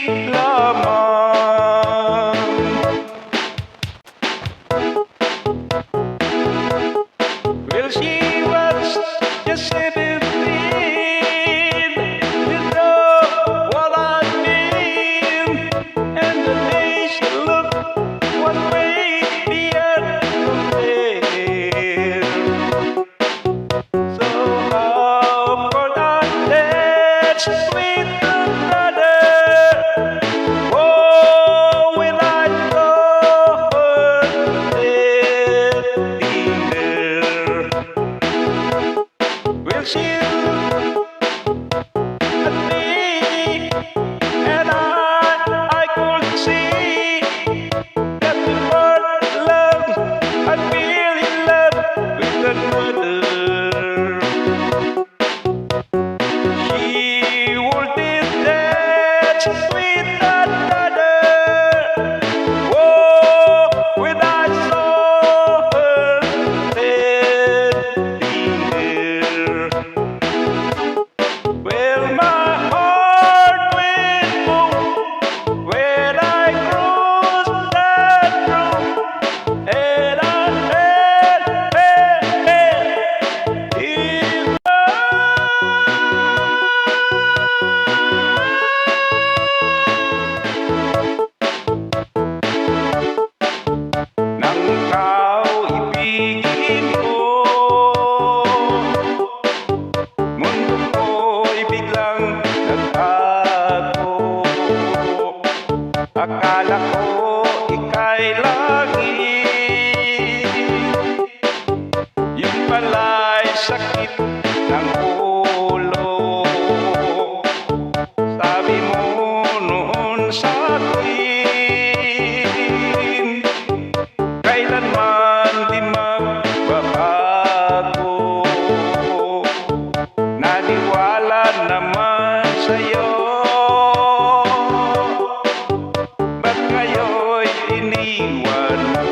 lamang. Well, she was just 17. You know what I mean. And the day she looked one way, the other way. So how could I let sweet brother? Oh, will I know her there? Will she at me? And I could see that the word love, I feel in love with that mother. She wouldn't that sweet brother. Oh, when I saw her standing there. Well, my heart went boom when I crossed that room, and I fell in nang kaibigin ko. Mundo ko'y biglang nagtago. Akala ko ika'y langit, yun pala'y sakit ng ulo. Sabi mo noon sa'kin, kailanman di magbabago. Naniwala naman sa'yo, ba't ngayon'y iniwan mo?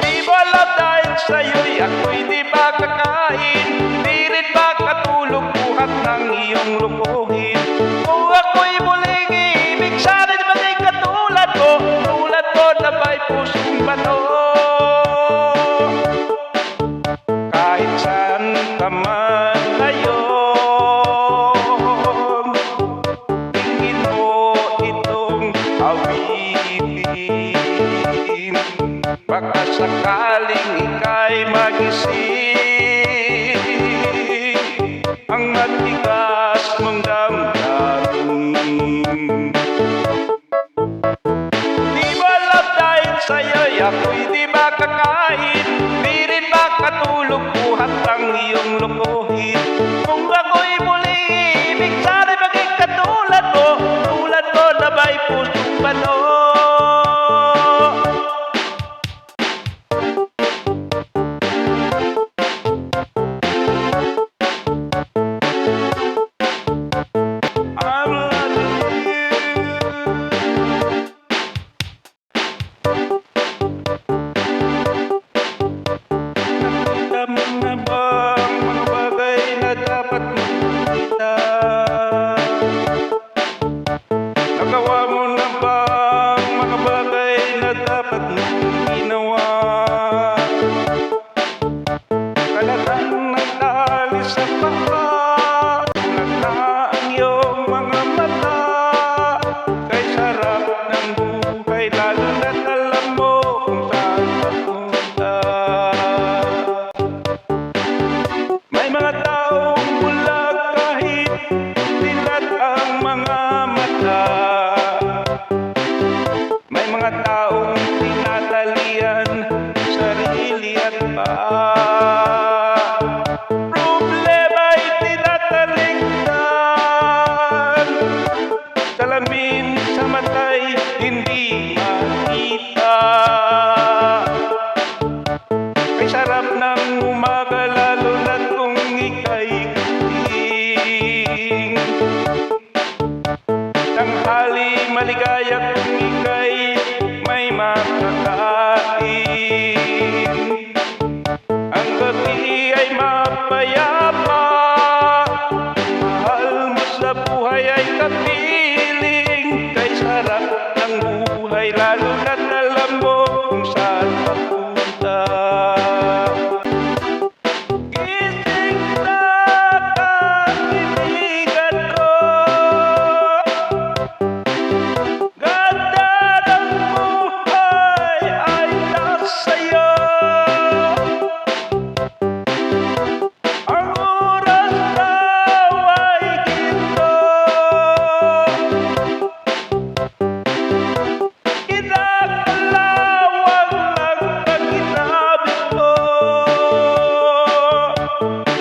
Di ba lang dahil sa'yo'y ako'y di ba kakain? Di rin ba katulog buhat ng iyong lukuhin? Kung ako'y muling iibig, sana'y maging katulad ko, tulad ko na may pusong bato. Kahit saan ka man ngayon, tingin mo itong awitin. Baka sakaling ika'y magising, ang matigas mong damdamin. Di ba lang dahil sa'yo'y ako'y di ba kakain? Di rin ba katulog buhat ang iyong lukuhin? Kung ako'y muling iibig, sana'y maging katulad ko, tulad ko na may pusong bato. I'm loving you. Nakita mo na ba ang mga bagay na dapat mong makita? Nagawa mo na ba ang mga bagay na dapat mong ginawa? Kalatang nag-alis sa paa, tulad na ang iyong mga mata. Kay sarap ng buhay, lalo na't alam mo kung saan papunta. May mga taong bulag kahit dilat ang mga mata. May mga taong tinatalian sarili at pa. Problema'y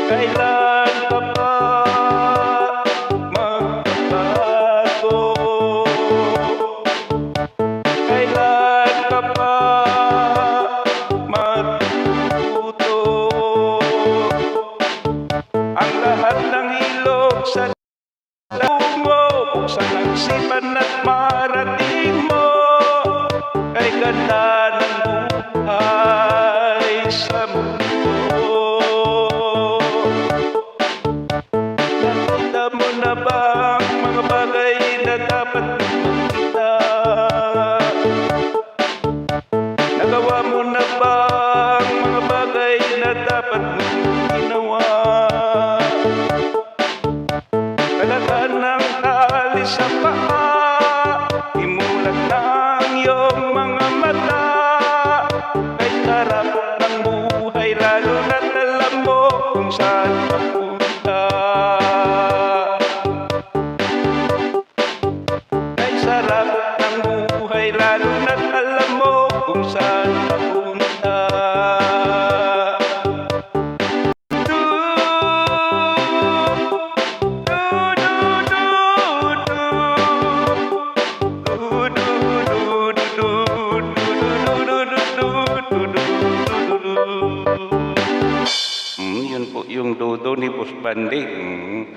Kailan ka ba magbabago? Kailan ka ba matututo? Ang lahat ng ilog sa mo, buksan ang sipan at marating mo kay ganda ng buhay sa mundo. Nakita mo na ba ang mga bagay na dapat mong makita? Nagawa mo na ba ang mga bagay na dapat mong ginawa? Talaga ng tali sa paa, imulat na ang iyong mga mata. Kay sarap ng buhay, lalo na't alam mo kung saan papunta. Kay sarap ng buhay, lalo na't alam mo kung saan papunta. Yun po yung dudo ni Boss Banding.